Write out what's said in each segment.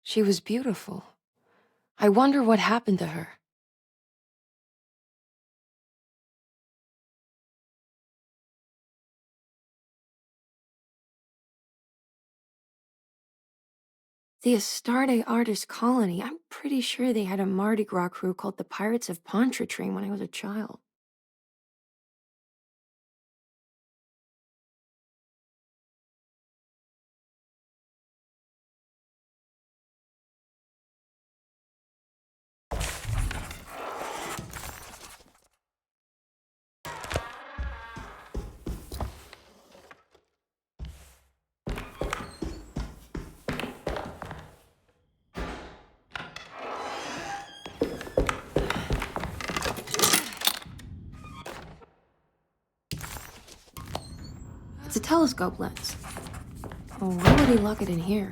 She was beautiful. I wonder what happened to her. The Astarte Artist Colony, I'm pretty sure they had a Mardi Gras crew called the Pirates of Pontchartrain when I was a child. It's a telescope lens. Oh, why would he lock it in here?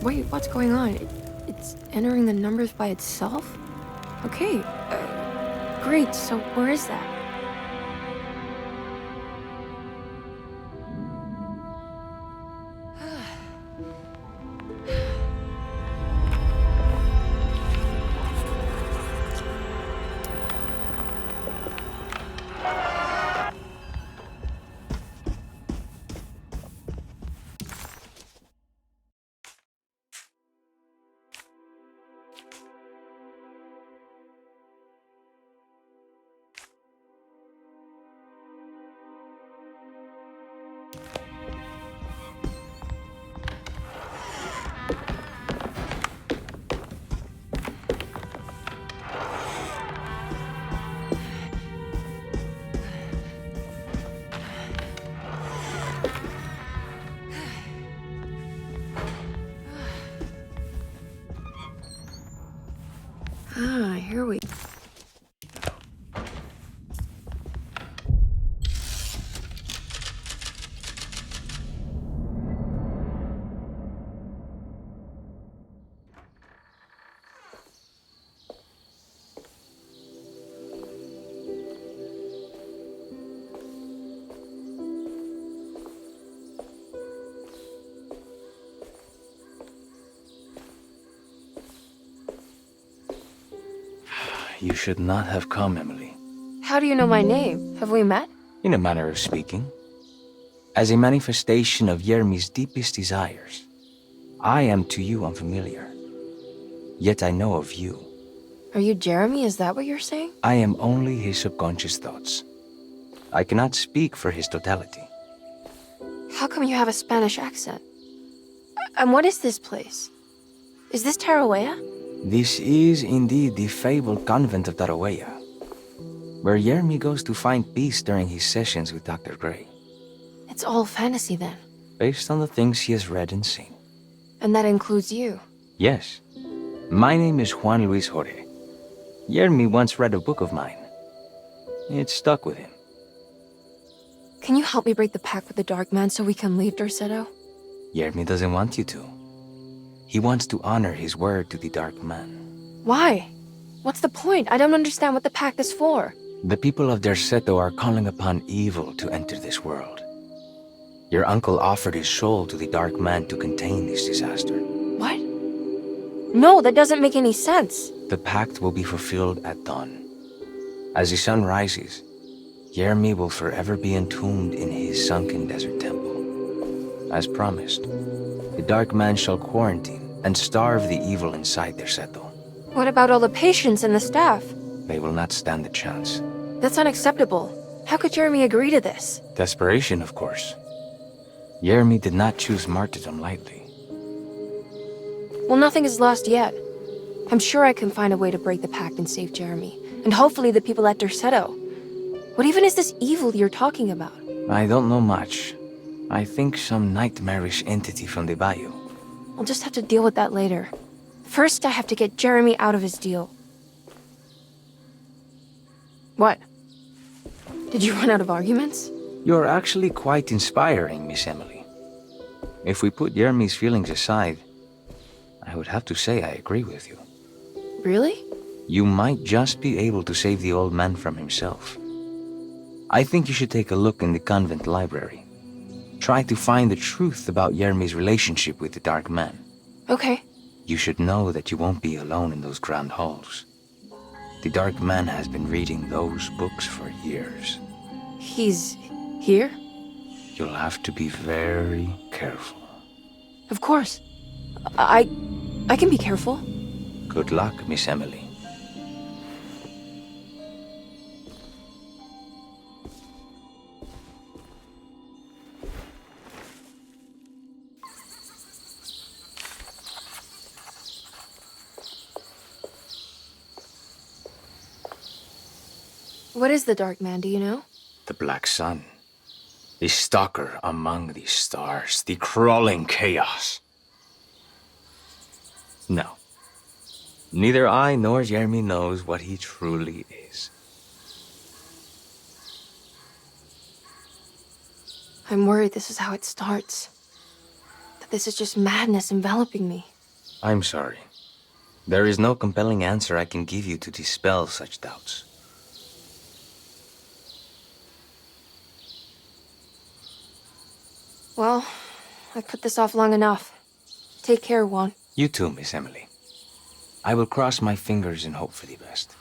Wait, what's going on? It's entering the numbers by itself? Okay, great, so where is that? Here we... You should not have come, Emily. How do you know my name? Have we met? In a manner of speaking. As a manifestation of Yermi's deepest desires, I am to you unfamiliar. Yet I know of you. Are you Jeremy? Is that what you're saying? I am only his subconscious thoughts. I cannot speak for his totality. How come you have a Spanish accent? And what is this place? Is this Tarawea? This is indeed the fabled convent of Tarawea, where Yermi goes to find peace during his sessions with Dr. Gray. It's all fantasy then. Based on the things he has read and seen. And that includes you. Yes. My name is Juan Luis Jorge. Yermi once read a book of mine. It stuck with him. Can you help me break the pact with the Dark Man so we can leave Derceto? Yermi doesn't want you to. He wants to honor his word to the Dark Man. Why? What's the point? I don't understand what the pact is for. The people of Derceto are calling upon evil to enter this world. Your uncle offered his soul to the Dark Man to contain this disaster. What? No, that doesn't make any sense. The pact will be fulfilled at dawn. As the sun rises, Yermi will forever be entombed in his sunken desert temple. As promised, the Dark Man shall quarantine and starve the evil inside Derceto. What about all the patients and the staff? They will not stand a chance. That's unacceptable. How could Jeremy agree to this? Desperation, of course. Yermi did not choose martyrdom lightly. Well, nothing is lost yet. I'm sure I can find a way to break the pact and save Jeremy. And hopefully the people at Derceto. What even is this evil you're talking about? I don't know much. I think some nightmarish entity from the bayou. I'll just have to deal with that later. First, I have to get Jeremy out of his deal. What? Did you run out of arguments? You're actually quite inspiring, Miss Emily. If we put Yermi's feelings aside, I would have to say I agree with you. Really? You might just be able to save the old man from himself. I think you should take a look in the convent library. Try to find the truth about Yermi's relationship with the Dark Man. Okay. You should know that you won't be alone in those grand halls. The Dark Man has been reading those books for years. He's here? You'll have to be very careful. Of course. I can be careful. Good luck, Miss Emily. What is the Dark Man, do you know? The Black Sun. The stalker among the stars. The crawling chaos. No. Neither I nor Jeremy knows what he truly is. I'm worried this is how it starts. That this is just madness enveloping me. I'm sorry. There is no compelling answer I can give you to dispel such doubts. Well, I've put this off long enough. Take care, Juan. You too, Miss Emily. I will cross my fingers and hope for the best.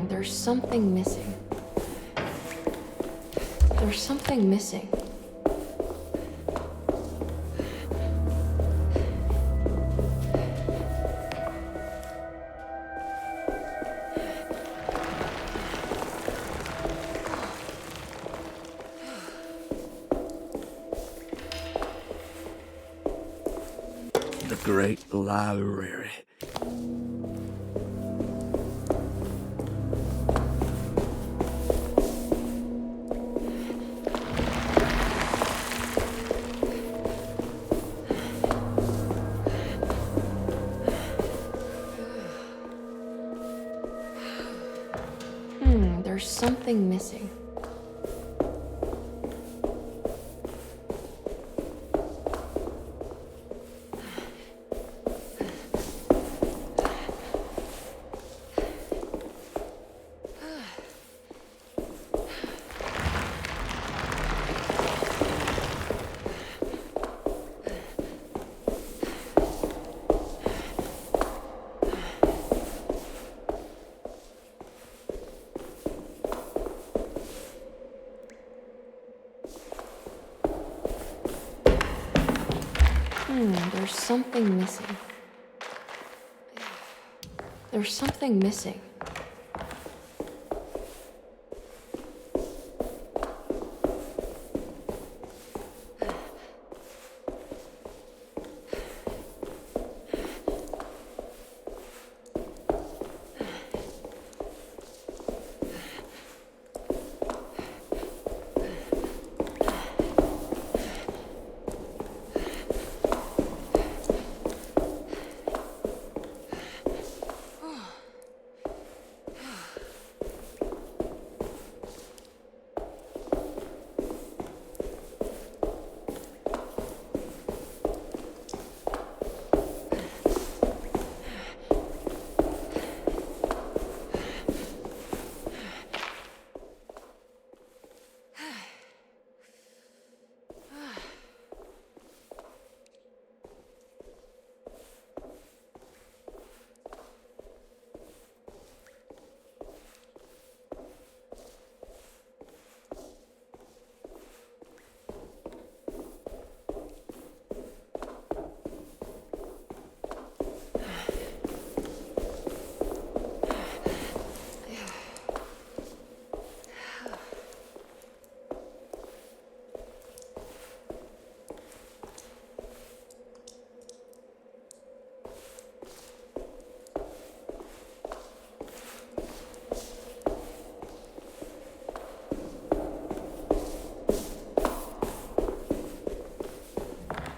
There's something missing. There's something missing. The Great Library. There's something missing. There's something missing. There's something missing.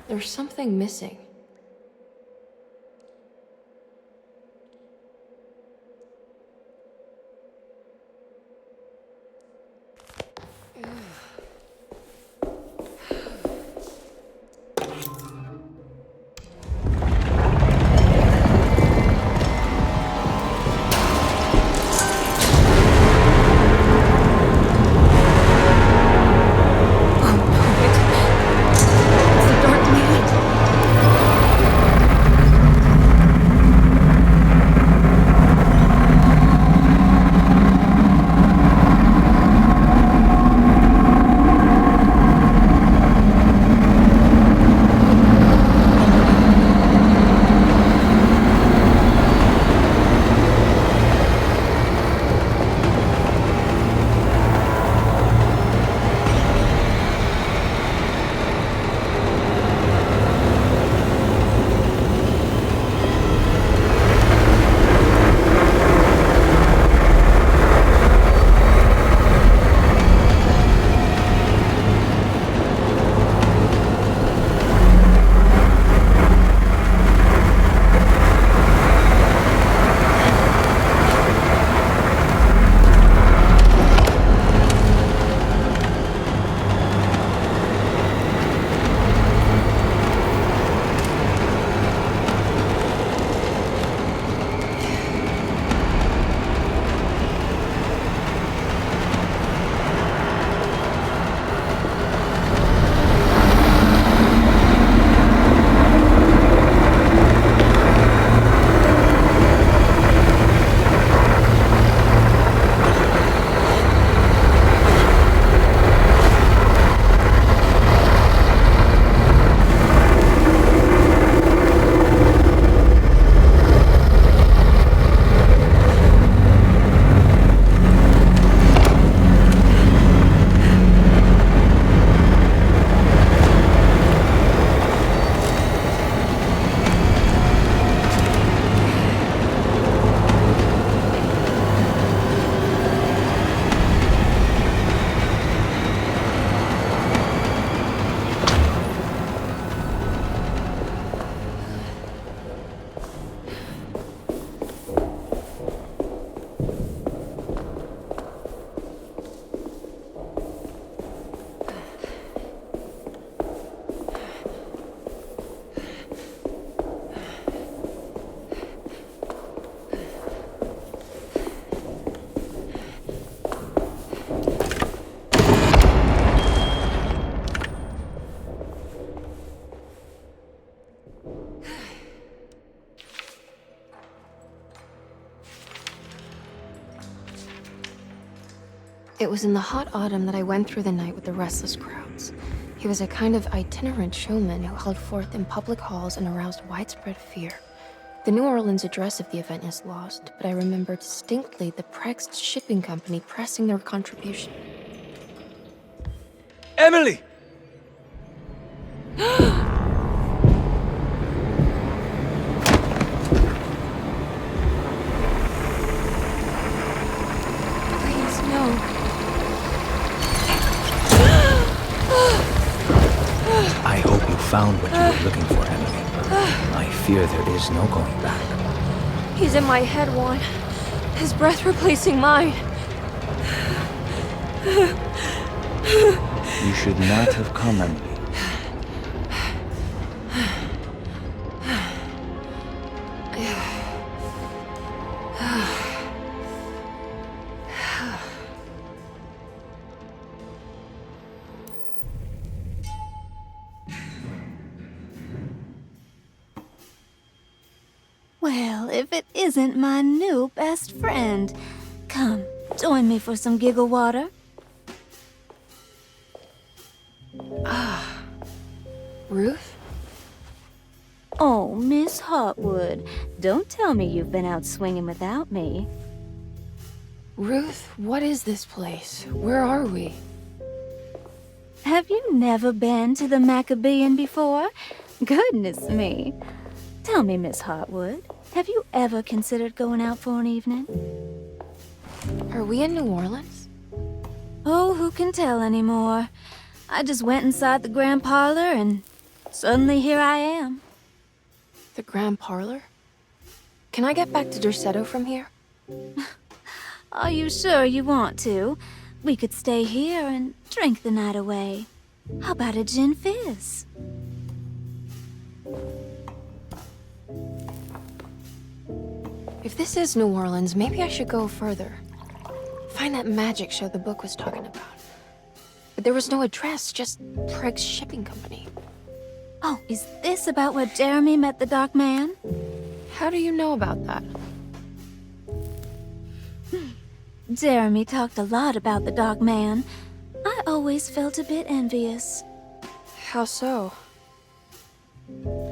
There's something missing. It was in the hot autumn that I went through the night with the restless crowds. He was a kind of itinerant showman who held forth in public halls and aroused widespread fear. The New Orleans address of the event is lost, but I remember distinctly the Price shipping company pressing their contribution. Emily! Please, no. I hope you found what you were looking for, Emily. I fear there is no going back. He's in my head, Juan. His breath replacing mine. You should not have come, Emily. Well, if it isn't my new best friend. Come, join me for some giggle water. Ruth? Oh, Miss Hotwood, don't tell me you've been out swinging without me. Ruth, what is this place? Where are we? Have you never been to the Maccabean before? Goodness me. Tell me, Miss Hotwood, have you ever considered going out for an evening? Are we in New Orleans? Oh, who can tell anymore? I just went inside the grand parlor and suddenly here I am. The Grand Parlor? Can I get back to Derceto from here? Are you sure you want to? We could stay here and drink the night away. How about a gin fizz? If this is New Orleans, maybe I should go further. Find that magic show the book was talking about. But there was no address, just Price Shipping Company. Oh, is this about where Jeremy met the Dark Man? How do you know about that? Jeremy talked a lot about the Dark Man. I always felt a bit envious. How so?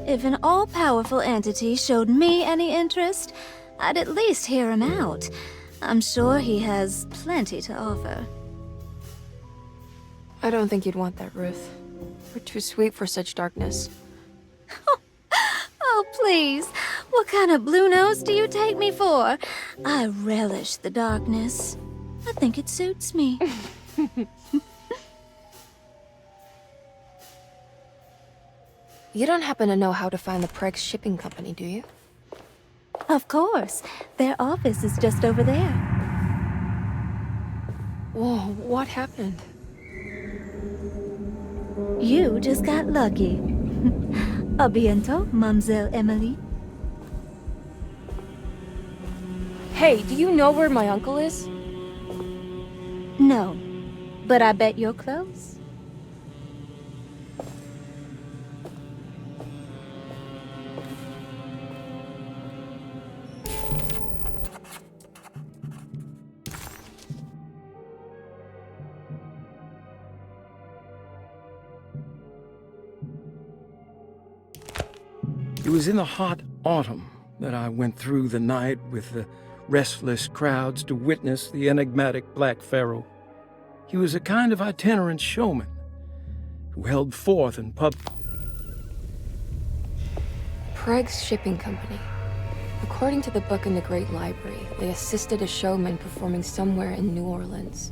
If an all-powerful entity showed me any interest, I'd at least hear him out. I'm sure he has plenty to offer. I don't think you'd want that, Ruth. We're too sweet for such darkness. Oh, please. What kind of blue nose do you take me for? I relish the darkness. I think it suits me. You don't happen to know how to find the Price Shipping Company, do you? Of course. Their office is just over there. Whoa, what happened? You just got lucky. A bientôt, Mademoiselle Emily. Hey, do you know where my uncle is? No, but I bet you're close. It was in the hot autumn that I went through the night with the restless crowds to witness the enigmatic Black Pharaoh. He was a kind of itinerant showman who held forth in pub. Price Shipping Company. According to the book in the Great Library, they assisted a showman performing somewhere in New Orleans.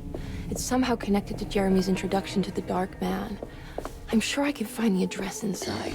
It's somehow connected to Jeremy's introduction to the Dark Man. I'm sure I can find the address inside.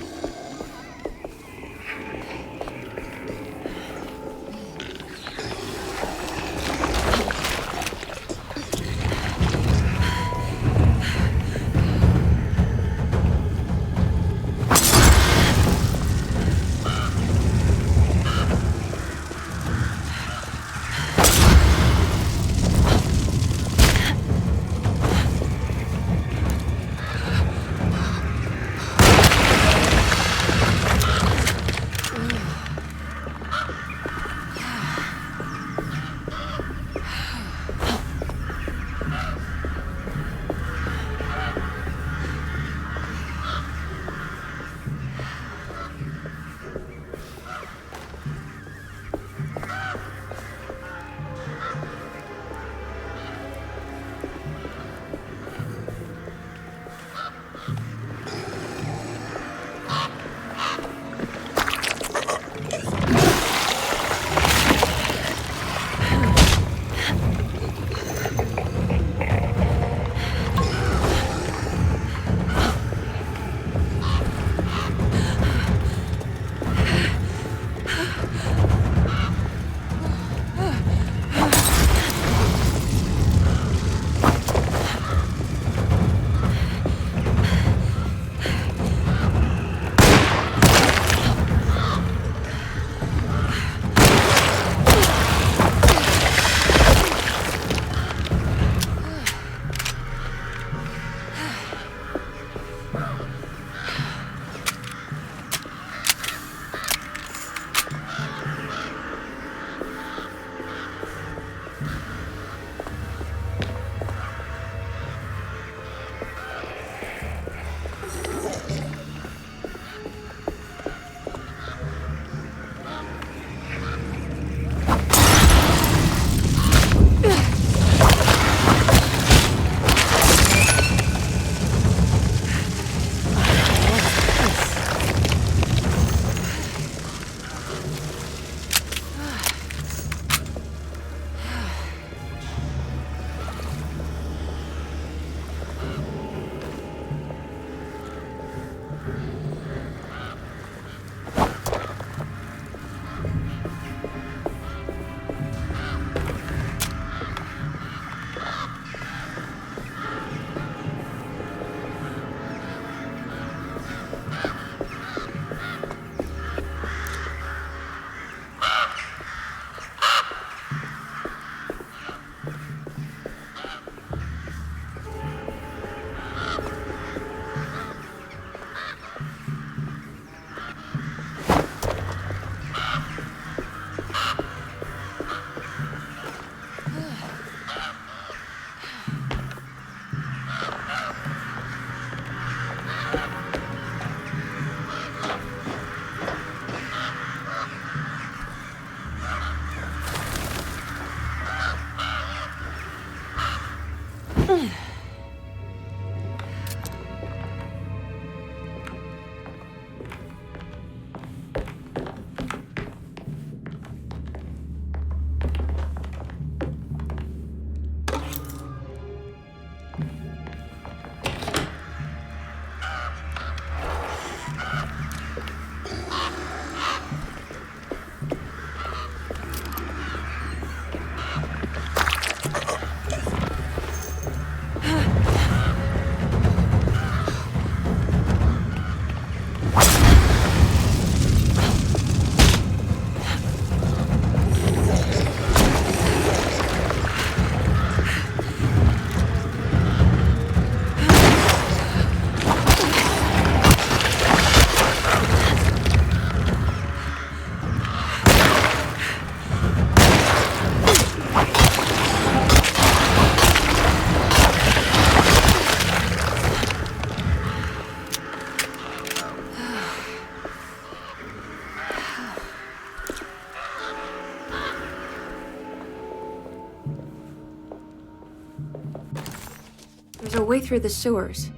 There's a way through the sewers.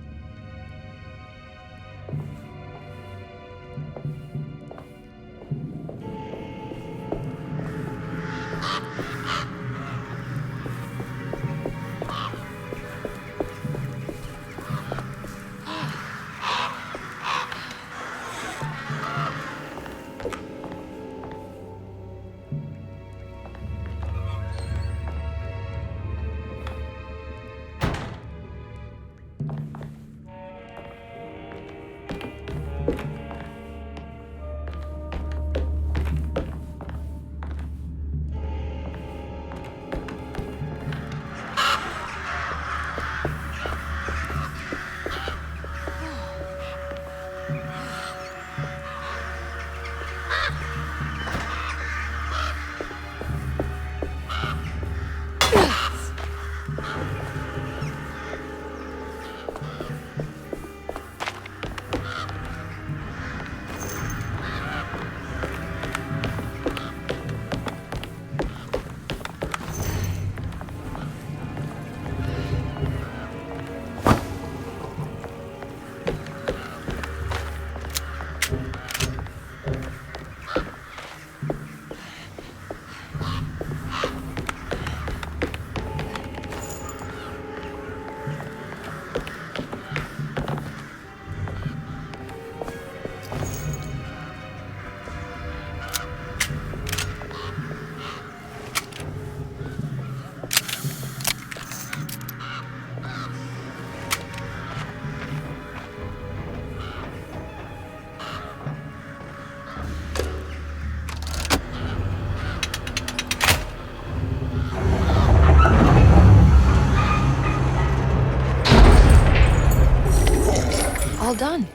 All done.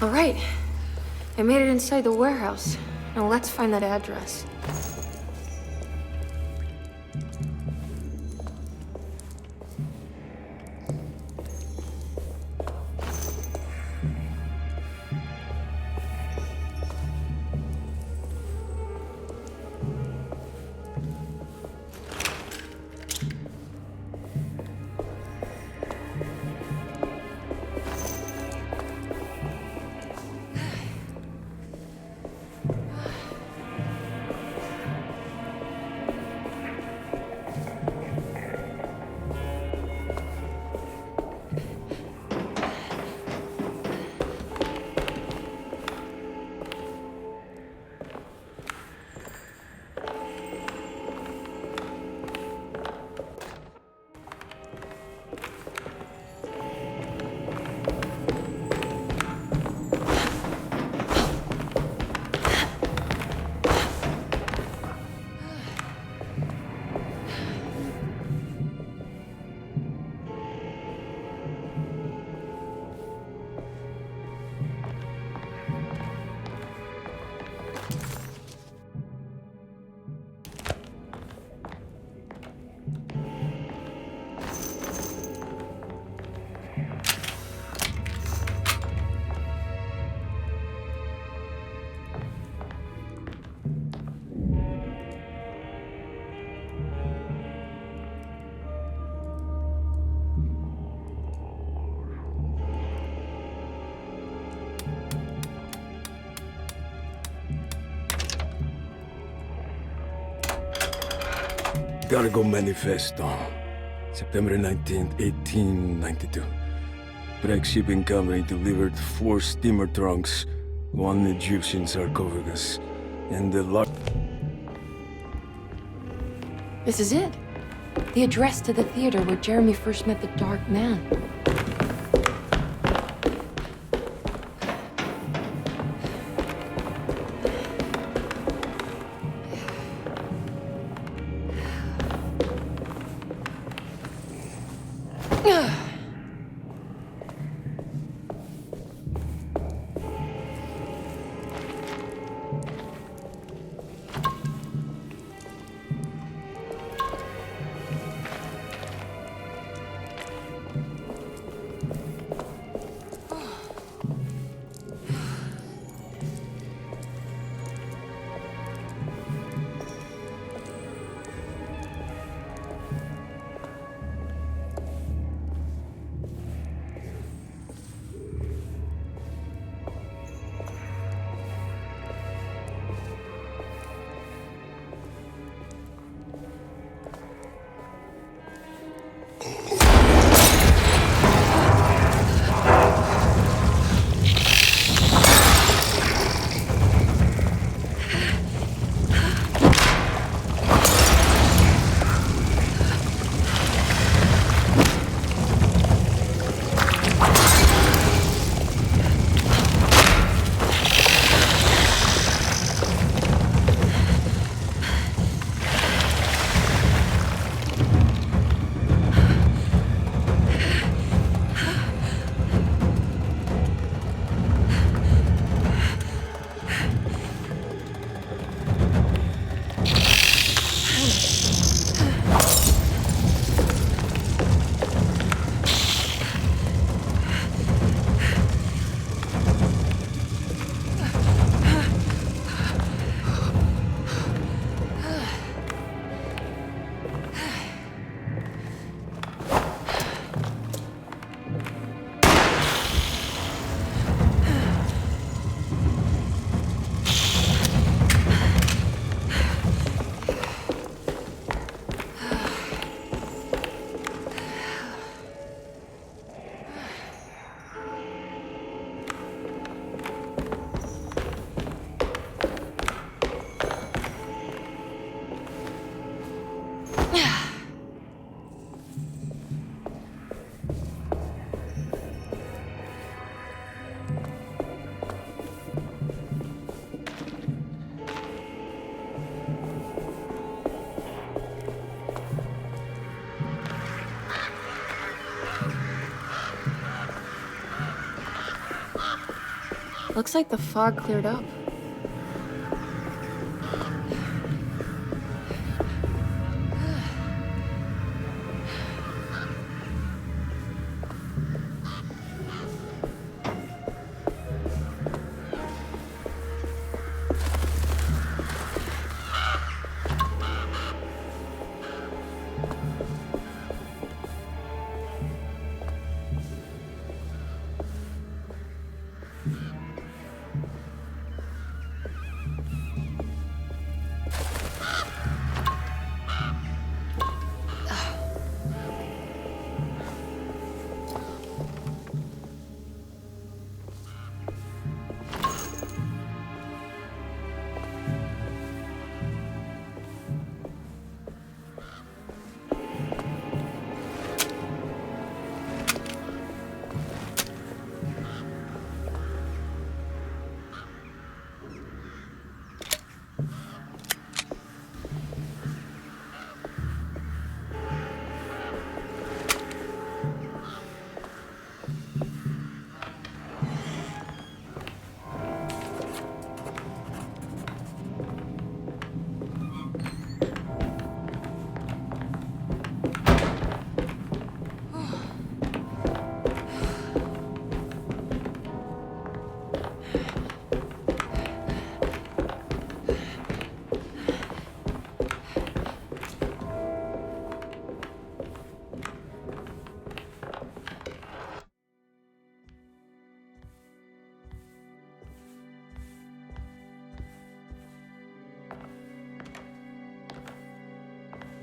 All right. I made it inside the warehouse. Now let's find that address. Cargo Manifesto, September 19th, 1892. Break shipping company delivered 4 steamer trunks, 1 Egyptian sarcophagus, and the This is it. The address to the theater where Jeremy first met the Dark Man. Looks like the fog cleared up.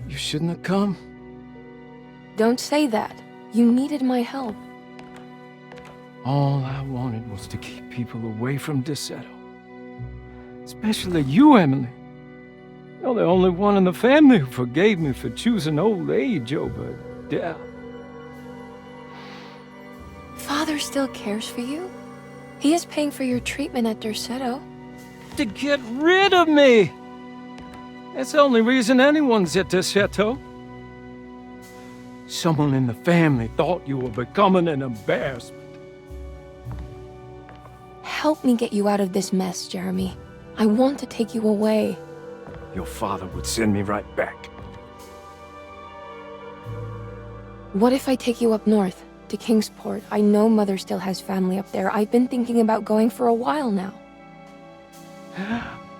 You shouldn't have come. Don't say that. You needed my help. All I wanted was to keep people away from Desetto. Especially you, Emily. You're the only one in the family who forgave me for choosing old age over death. Father still cares for you? He is paying for your treatment at Desetto. To get rid of me! That's the only reason anyone's at Desetto. Someone in the family thought you were becoming an embarrassment. Help me get you out of this mess, Jeremy. I want to take you away. Your father would send me right back. What if I take you up north, to Kingsport? I know Mother still has family up there. I've been thinking about going for a while now.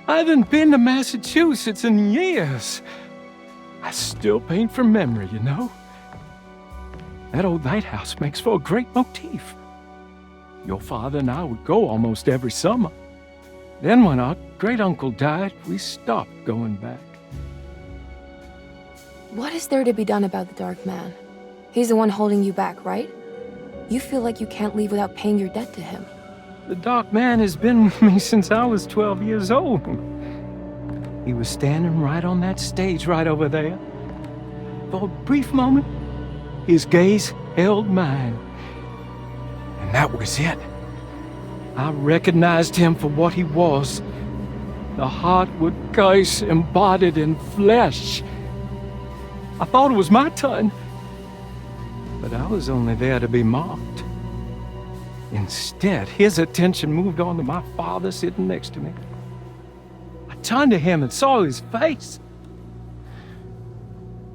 I haven't been to Massachusetts in years. I still paint from memory, you know. That old lighthouse makes for a great motif. Your father and I would go almost every summer. Then when our great-uncle died, we stopped going back. What is there to be done about the Dark Man? He's the one holding you back, right? You feel like you can't leave without paying your debt to him. The Dark Man has been with me since I was 12 years old. He was standing right on that stage right over there. For a brief moment, his gaze held mine. And that was it. I recognized him for what he was. The Heartwood curse embodied in flesh. I thought it was my turn. But I was only there to be mocked. Instead, his attention moved on to my father sitting next to me. I turned to him and saw his face.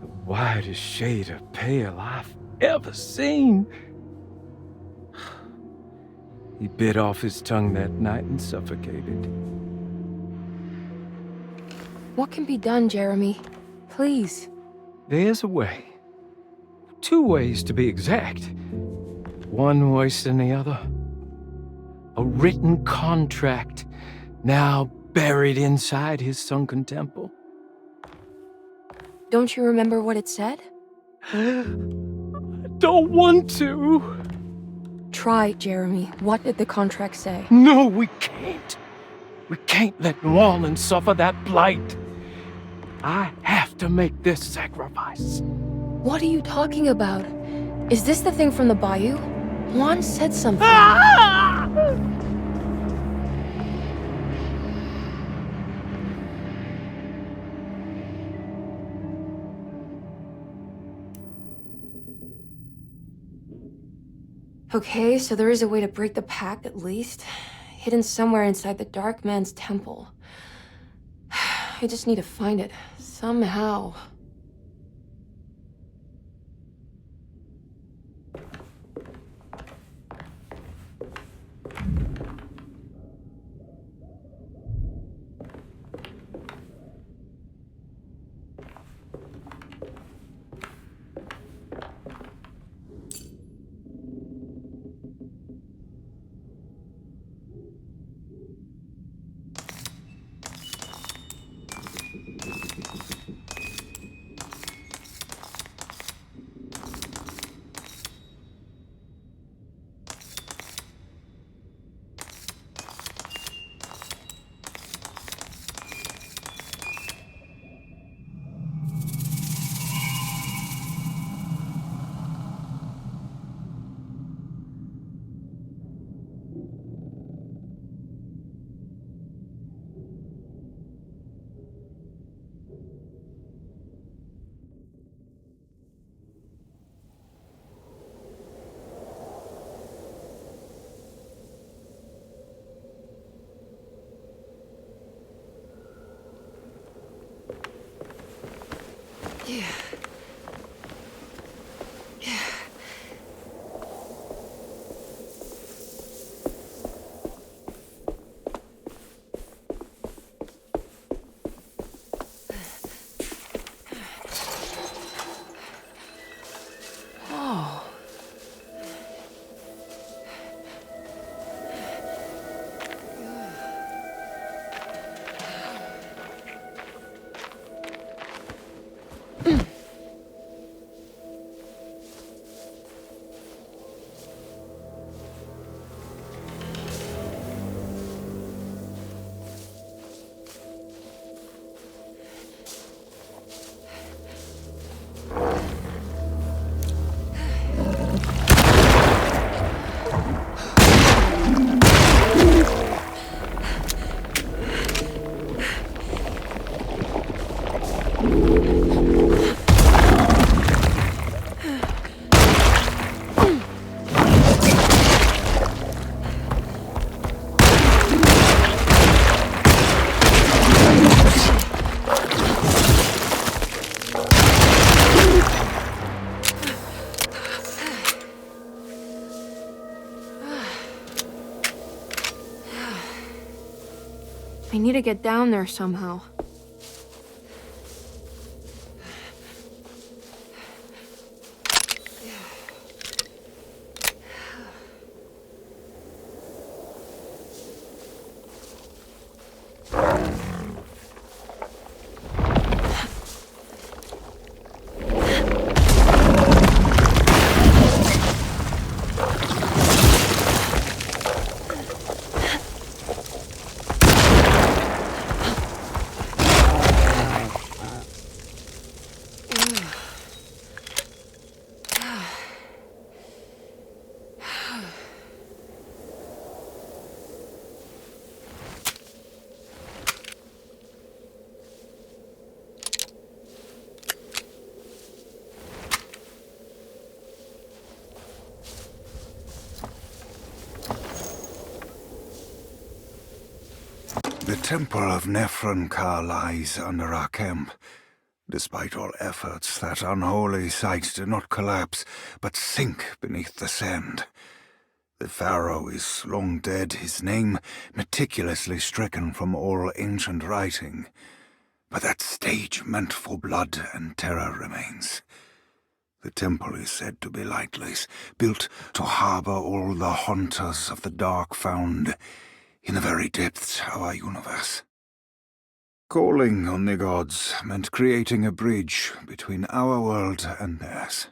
The whitest shade of pale I've ever seen. He bit off his tongue that night and suffocated. What can be done, Jeremy? Please. There's a way. 2 ways to be exact. One worse than the other. A written contract now buried inside his sunken temple. Don't you remember what it said? I don't want to. Try, Jeremy. What did the contract say? No, we can't. We can't let New Orleans suffer that blight. I have to make this sacrifice. What are you talking about? Is this the thing from the bayou? Juan said something. Ah! Okay, so there is a way to break the pact at least. hidden somewhere inside the Dark Man's temple. I just need to find it, somehow. Yeah. I need to get down there somehow. The Temple of Nephron-Ka lies under our camp. Despite all efforts, that unholy site did not collapse, but sink beneath the sand. The pharaoh is long dead, his name meticulously stricken from all ancient writing. But that stage meant for blood and terror remains. The temple is said to be lightless, built to harbor all the haunters of the dark found in the very depths of our universe. Calling on the gods meant creating a bridge between our world and theirs.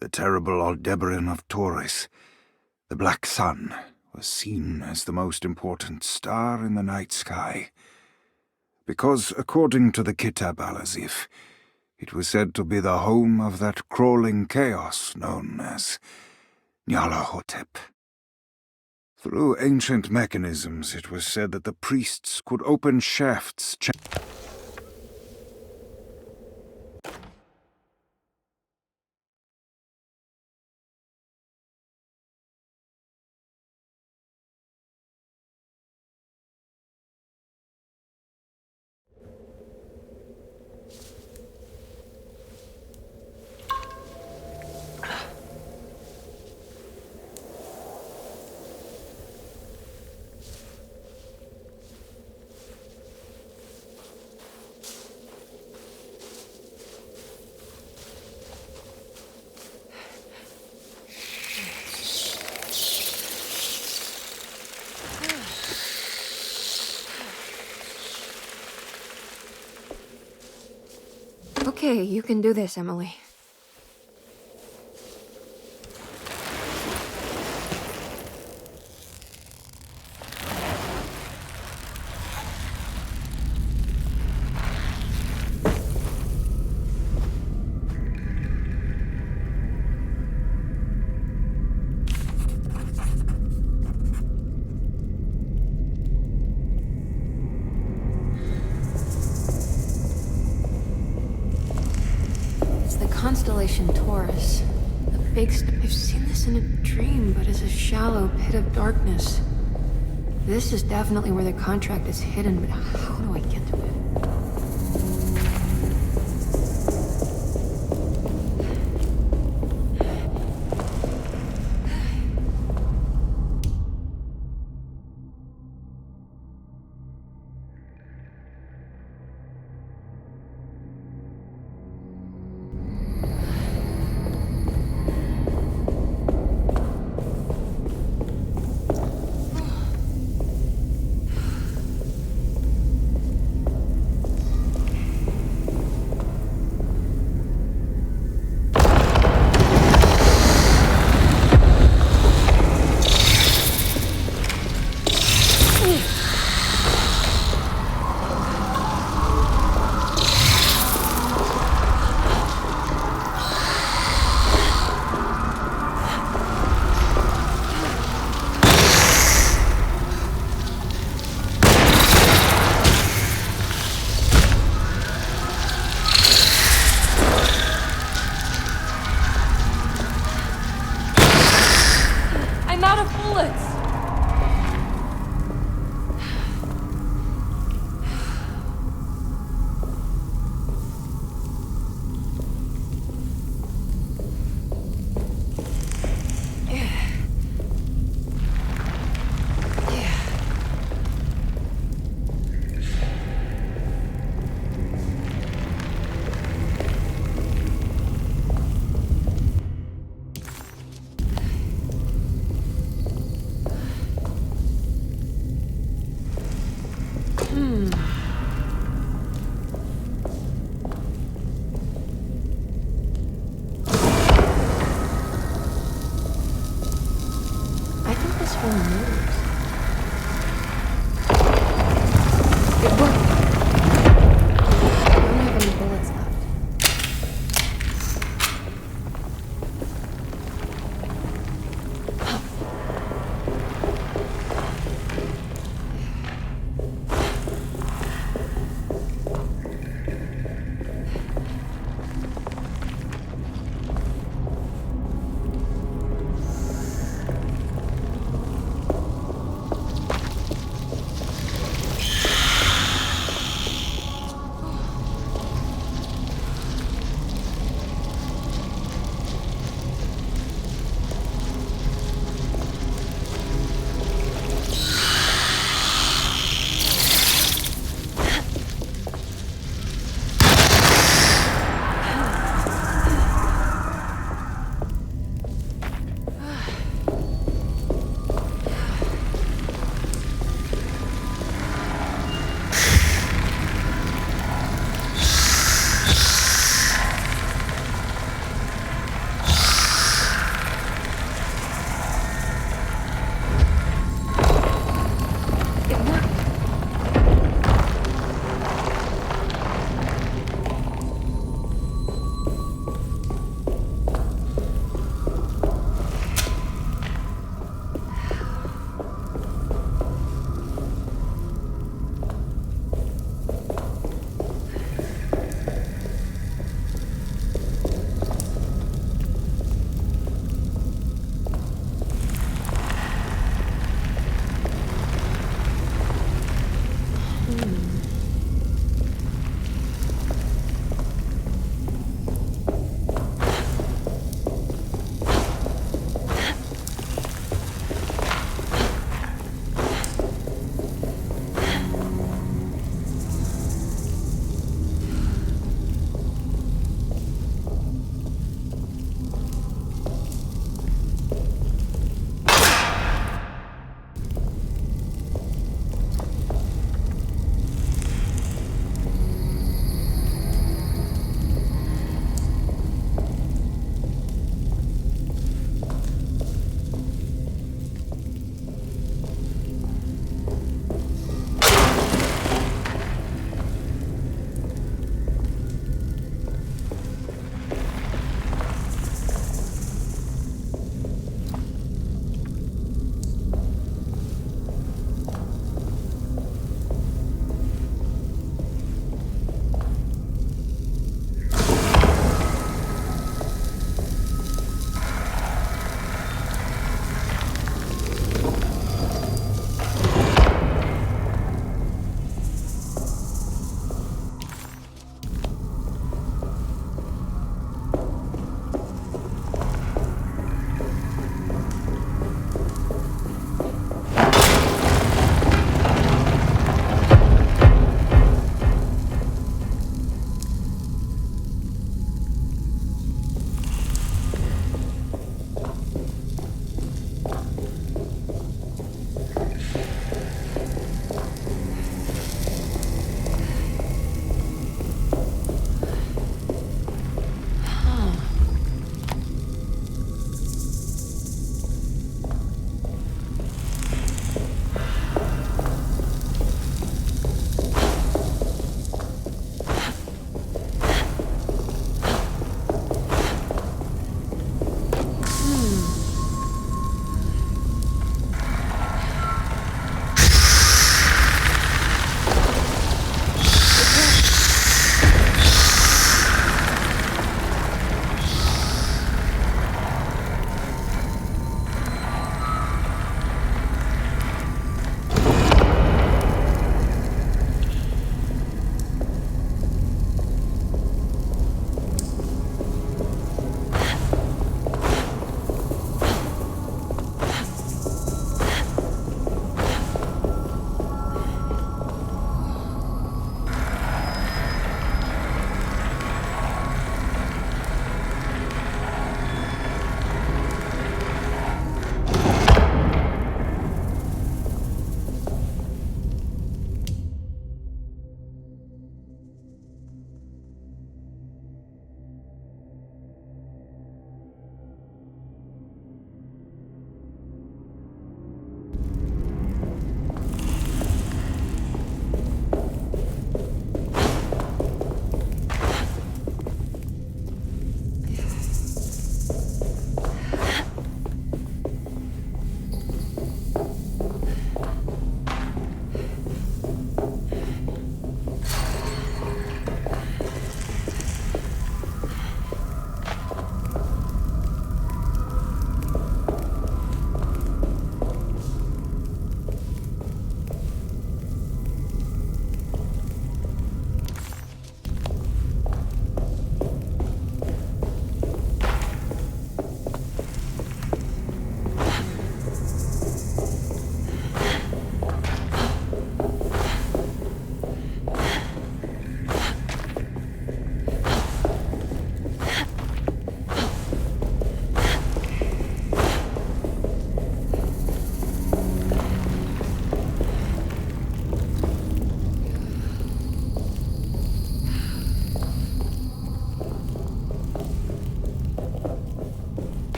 The terrible Aldebaran of Taurus, the Black Sun, was seen as the most important star in the night sky, because, according to the Kitab al-Azif, it was said to be the home of that crawling chaos known as Nyarlathotep. Through ancient mechanisms, it was said that the priests could open shafts Okay, you can do this, Emily. Constellation Taurus. The big I've seen this in a dream, but it's a shallow pit of darkness. This is definitely where the contract is hidden, but how do I get to it?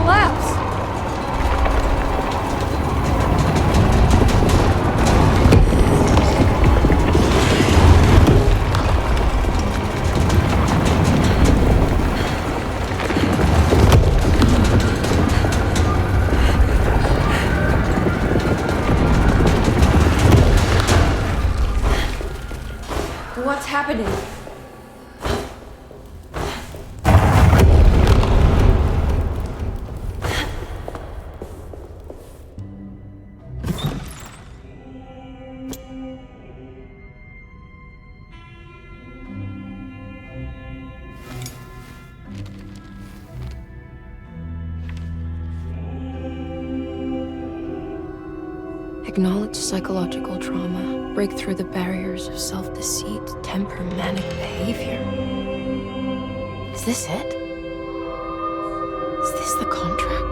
collapse. What's happening? Acknowledge psychological trauma. Break through the barriers of self-deceit, temper manic behavior. Is this it? Is this the contract?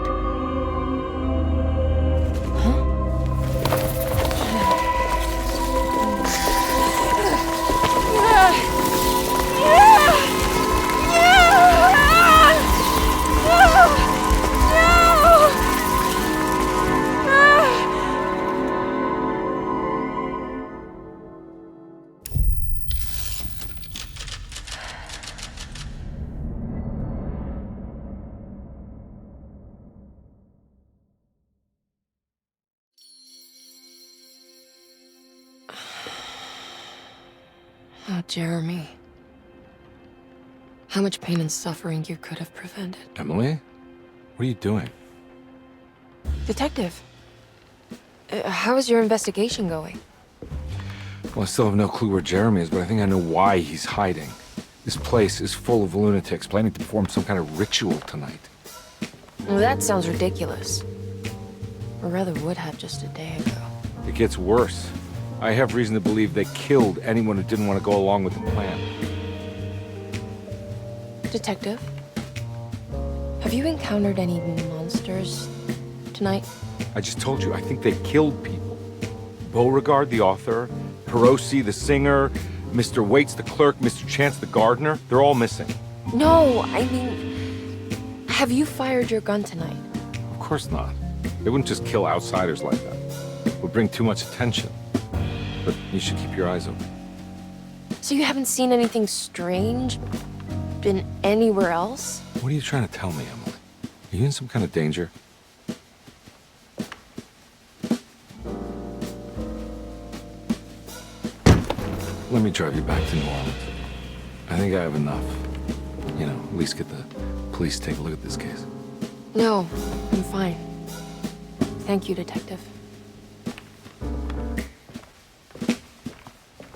Oh, Jeremy. How much pain and suffering you could have prevented. Emily? What are you doing? Detective, how is your investigation going? Well, I still have no clue where Jeremy is, but I think I know why he's hiding. This place is full of lunatics planning to perform some kind of ritual tonight. Well, that sounds ridiculous. Or rather would have just a day ago. It gets worse. I have reason to believe they killed anyone who didn't want to go along with the plan. Detective, have you encountered any monsters tonight? I just told you, I think they killed people. Beauregard, the author, Perosi, the singer, Mr. Waits, the clerk, Mr. Chance, the gardener, they're all missing. No, I mean, have you fired your gun tonight? Of course not. They wouldn't just kill outsiders like that. It would bring too much attention. But you should keep your eyes open. So you haven't seen anything strange? Been anywhere else? What are you trying to tell me, Emily? Are you in some kind of danger? Let me drive you back to New Orleans. I think I have enough. You know, at least get the police to take a look at this case. No, I'm fine. Thank you, Detective.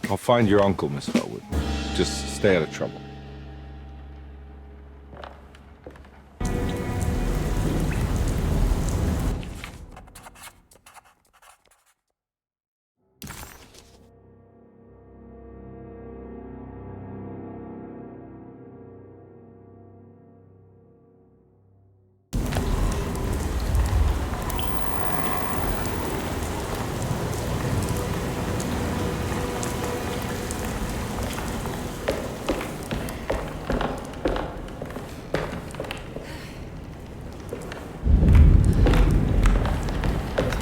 I'll find your uncle, Miss Harwood. Just stay out of trouble.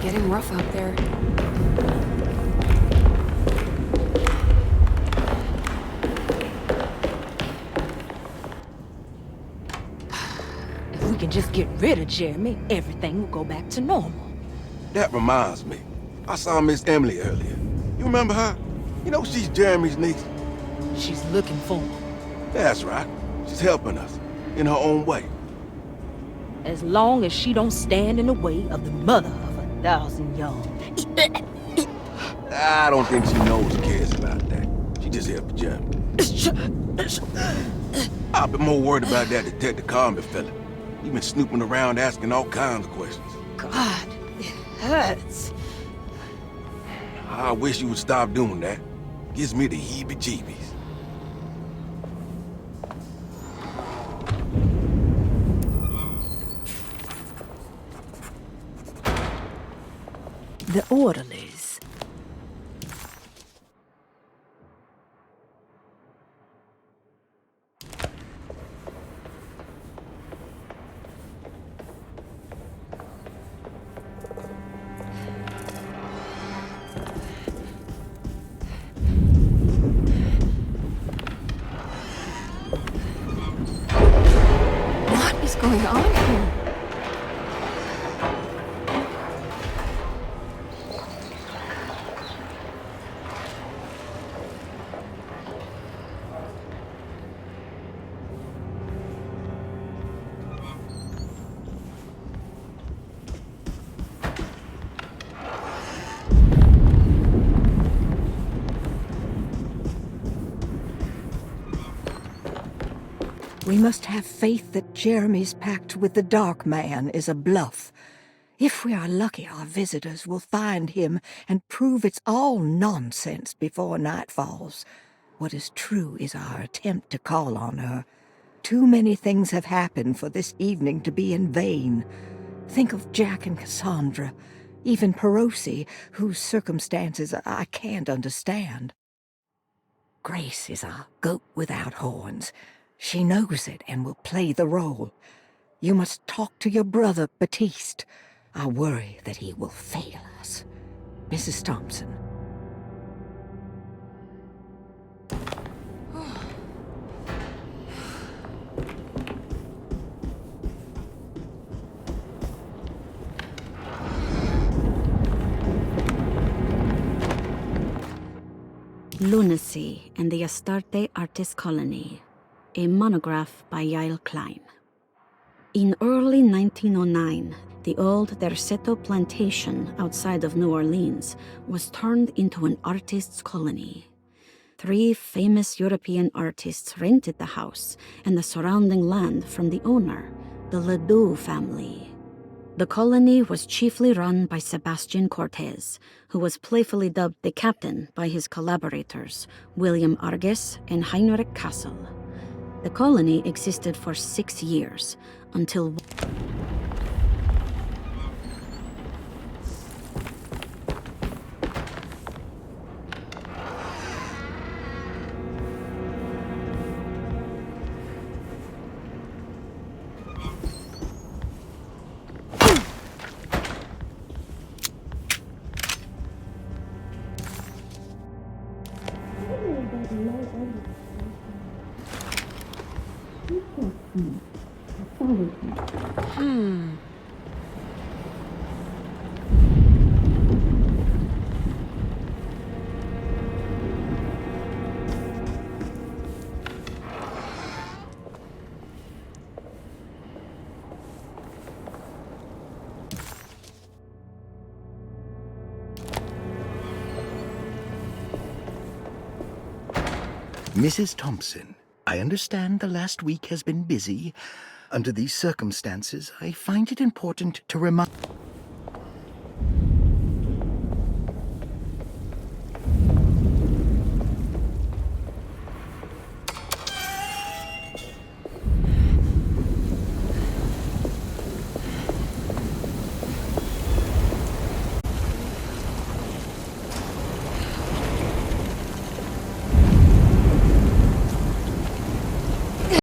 Getting rough out there. If we can just get rid of Jeremy, everything will go back to normal. That reminds me. I saw Miss Emily earlier. You remember her? You know she's Jeremy's niece. She's looking for him. That's right. She's helping us, in her own way. As long as she don't stand in the way of the mother of 1,000 young. I don't think she knows or cares about that. She just helped Jeremy. I've been more worried about that Detective Carmen fella. He's been snooping around asking all kinds of questions. God, it hurts. I wish you would stop doing that. Gives me the heebie-jeebies. The orderlies. going on here? We must have faith that Jeremy's pact with the Dark Man is a bluff. If we are lucky, our visitors will find him and prove it's all nonsense before night falls. What is true is our attempt to call on her. Too many things have happened for this evening to be in vain. Think of Jack and Cassandra, even Perosi, whose circumstances I can't understand. Grace is a goat without horns. She knows it and will play the role. You must talk to your brother, Batiste. I worry that he will fail us. Mrs. Thompson. Lunacy and the Astarte Artist Colony, a monograph by Yael Klein. In early 1909, the old Derceto plantation outside of New Orleans was turned into an artist's colony. 3 famous European artists rented the house and the surrounding land from the owner, the Ledoux family. The colony was chiefly run by Sebastian Cortez, who was playfully dubbed the captain by his collaborators, William Arges and Heinrich Kassel. The colony existed for 6 years, until Mrs. Thompson, I understand the last week has been busy. Under these circumstances, I find it important to remind...